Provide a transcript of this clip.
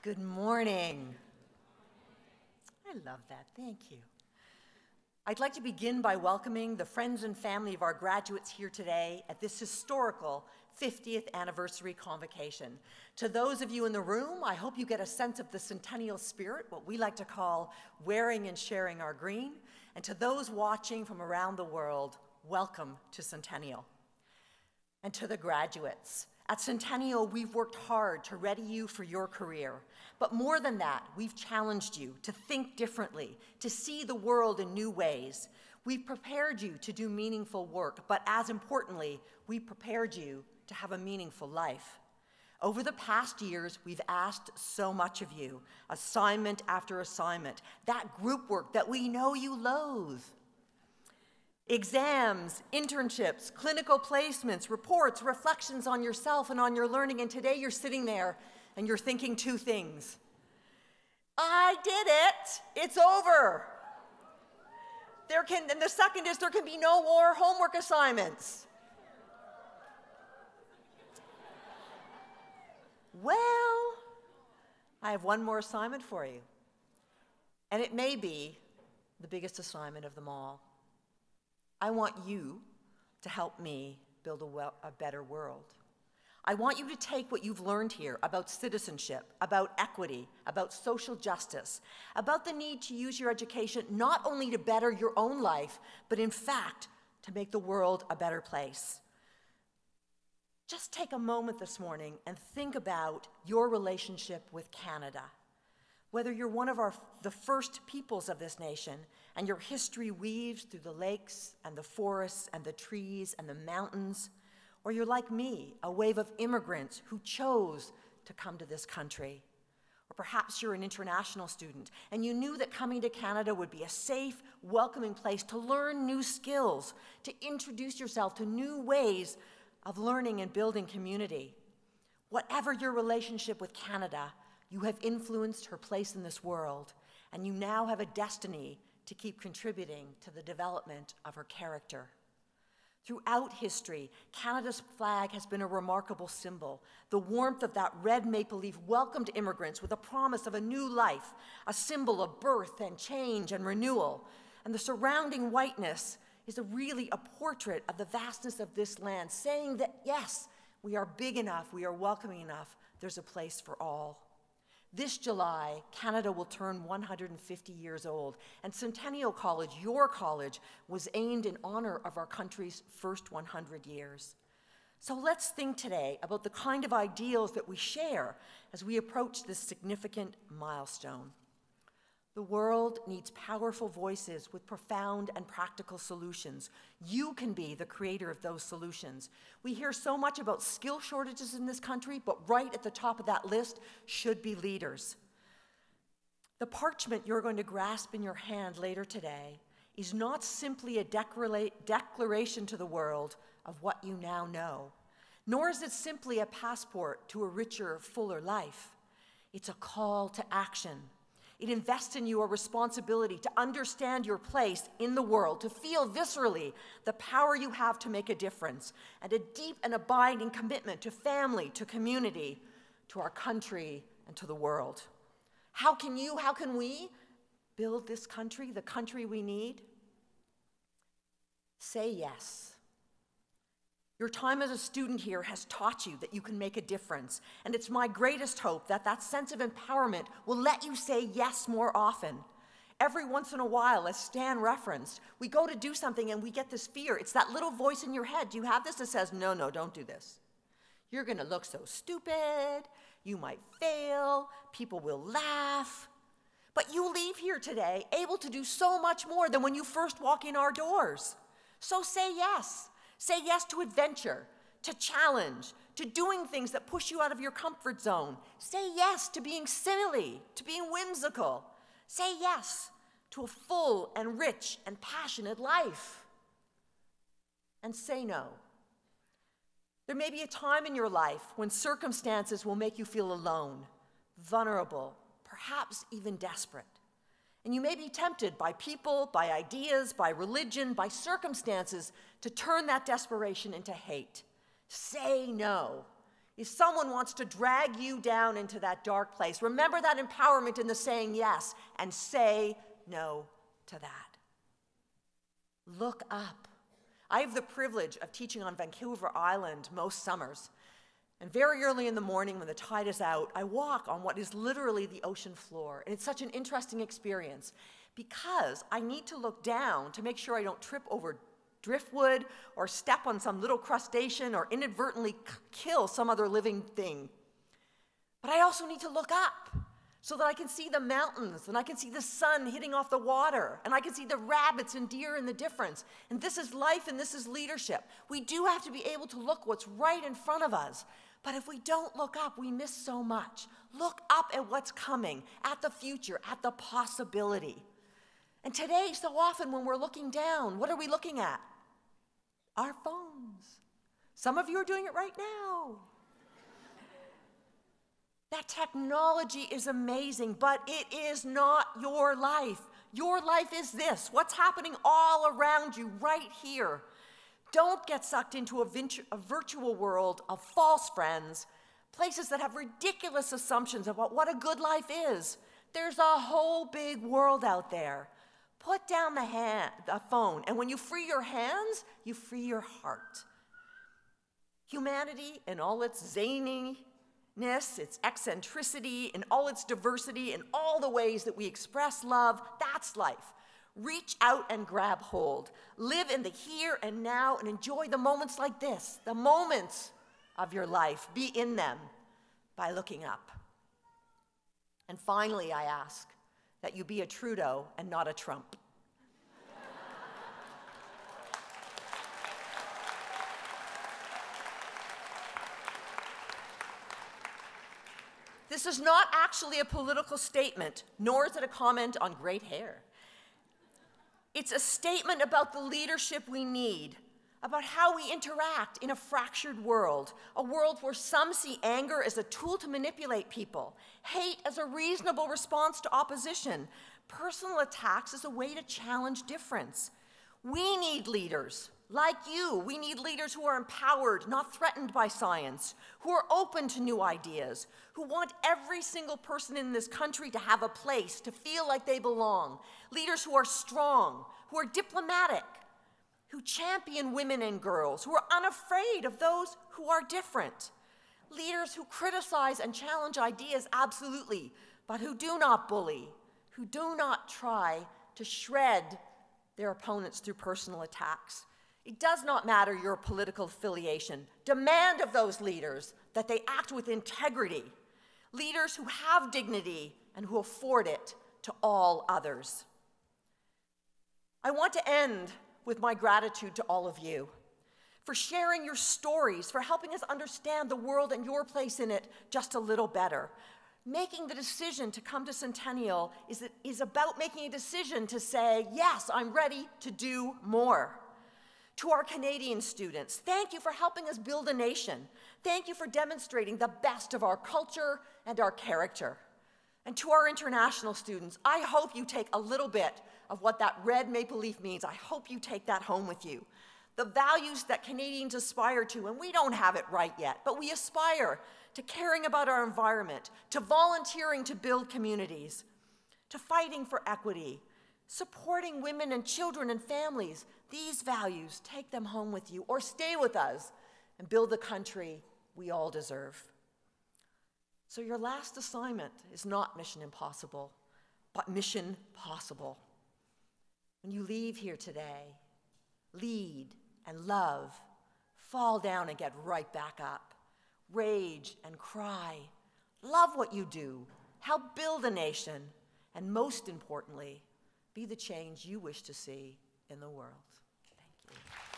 Good morning. I love that, thank you. I'd like to begin by welcoming the friends and family of our graduates here today at this historical 50th anniversary convocation. To those of you in the room, I hope you get a sense of the Centennial spirit, what we like to call wearing and sharing our green. And to those watching from around the world, welcome to Centennial. And to the graduates, at Centennial, we've worked hard to ready you for your career. But more than that, we've challenged you to think differently, to see the world in new ways. We've prepared you to do meaningful work, but as importantly, we prepared you to have a meaningful life. Over the past years, we've asked so much of you, assignment after assignment, that group work that we know you loathe. Exams, internships, clinical placements, reports, reflections on yourself and on your learning, and today you're sitting there and you're thinking two things. I did it, it's over. And the second is there can be no more homework assignments. Well, I have one more assignment for you, and it may be the biggest assignment of them all. I want you to help me build a better world. I want you to take what you've learned here about citizenship, about equity, about social justice, about the need to use your education not only to better your own life, but in fact, to make the world a better place. Just take a moment this morning and think about your relationship with Canada. Whether you're one of the first peoples of this nation and your history weaves through the lakes and the forests and the trees and the mountains, or you're like me, a wave of immigrants who chose to come to this country. Or perhaps you're an international student and you knew that coming to Canada would be a safe, welcoming place to learn new skills, to introduce yourself to new ways of learning and building community. Whatever your relationship with Canada, you have influenced her place in this world, and you now have a destiny to keep contributing to the development of her character. Throughout history, Canada's flag has been a remarkable symbol. The warmth of that red maple leaf welcomed immigrants with a promise of a new life, a symbol of birth and change and renewal. And the surrounding whiteness is really a portrait of the vastness of this land, saying that yes, we are big enough, we are welcoming enough, there's a place for all. This July, Canada will turn 150 years old, and Centennial College, your college, was aimed in honor of our country's first 100 years. So let's think today about the kind of ideals that we share as we approach this significant milestone. The world needs powerful voices with profound and practical solutions. You can be the creator of those solutions. We hear so much about skill shortages in this country, but right at the top of that list should be leaders. The parchment you're going to grasp in your hand later today is not simply a declaration to the world of what you now know, nor is it simply a passport to a richer, fuller life. It's a call to action. It invests in you a responsibility to understand your place in the world, to feel viscerally the power you have to make a difference, and a deep and abiding commitment to family, to community, to our country, and to the world. How can we build this country, the country we need? Say yes. Your time as a student here has taught you that you can make a difference, and it's my greatest hope that that sense of empowerment will let you say yes more often. Every once in a while, as Stan referenced, we go to do something and we get this fear. It's that little voice in your head. Do you have this that says, no, don't do this. You're gonna look so stupid, you might fail, people will laugh. But you leave here today able to do so much more than when you first walk in our doors. So say yes. Say yes to adventure, to challenge, to doing things that push you out of your comfort zone. Say yes to being silly, to being whimsical. Say yes to a full and rich and passionate life. And say no. There may be a time in your life when circumstances will make you feel alone, vulnerable, perhaps even desperate. And you may be tempted by people, by ideas, by religion, by circumstances to turn that desperation into hate. Say no. if someone wants to drag you down into that dark place, remember that empowerment in the saying yes and say no to that. Look up. I have the privilege of teaching on Vancouver Island most summers. And very early in the morning when the tide is out, I walk on what is literally the ocean floor. And it's such an interesting experience because I need to look down to make sure I don't trip over driftwood or step on some little crustacean or inadvertently kill some other living thing. But I also need to look up so that I can see the mountains and I can see the sun hitting off the water and I can see the rabbits and deer and the difference. And this is life and this is leadership. We do have to be able to look what's right in front of us. But if we don't look up, we miss so much. Look up at what's coming, at the future, at the possibility. And today, so often when we're looking down, what are we looking at? Our phones. Some of you are doing it right now. That technology is amazing, but it is not your life. Your life is this, what's happening all around you right here. Don't get sucked into a virtual world of false friends, places that have ridiculous assumptions about what a good life is. There's a whole big world out there. Put down the phone, and when you free your hands, you free your heart. Humanity in all its zaniness, its eccentricity, in all its diversity, in all the ways that we express love, that's life. Reach out and grab hold. Live in the here and now and enjoy the moments like this, the moments of your life. Be in them by looking up. And finally, I ask that you be a Trudeau and not a Trump. This is not actually a political statement, nor is it a comment on great hair. It's a statement about the leadership we need, about how we interact in a fractured world, a world where some see anger as a tool to manipulate people, hate as a reasonable response to opposition, personal attacks as a way to challenge difference. We need leaders like you. We need leaders who are empowered, not threatened by science, who are open to new ideas, who want every single person in this country to have a place, to feel like they belong. Leaders who are strong, who are diplomatic, who champion women and girls, who are unafraid of those who are different. Leaders who criticize and challenge ideas, absolutely, but who do not bully, who do not try to shred their opponents through personal attacks. It does not matter your political affiliation. Demand of those leaders that they act with integrity. Leaders who have dignity and who afford it to all others. I want to end with my gratitude to all of you for sharing your stories, for helping us understand the world and your place in it just a little better. Making the decision to come to Centennial is about making a decision to say, yes, I'm ready to do more. To our Canadian students, thank you for helping us build a nation. Thank you for demonstrating the best of our culture and our character. And to our international students, I hope you take a little bit of what that red maple leaf means. I hope you take that home with you. The values that Canadians aspire to, and we don't have it right yet, but we aspire to caring about our environment, to volunteering to build communities, to fighting for equity, supporting women and children and families. These values, take them home with you or stay with us and build the country we all deserve. So your last assignment is not mission impossible, but mission possible. When you leave here today, lead and love, fall down and get right back up, rage and cry, love what you do, help build a nation, and most importantly, be the change you wish to see in the world. Thank you.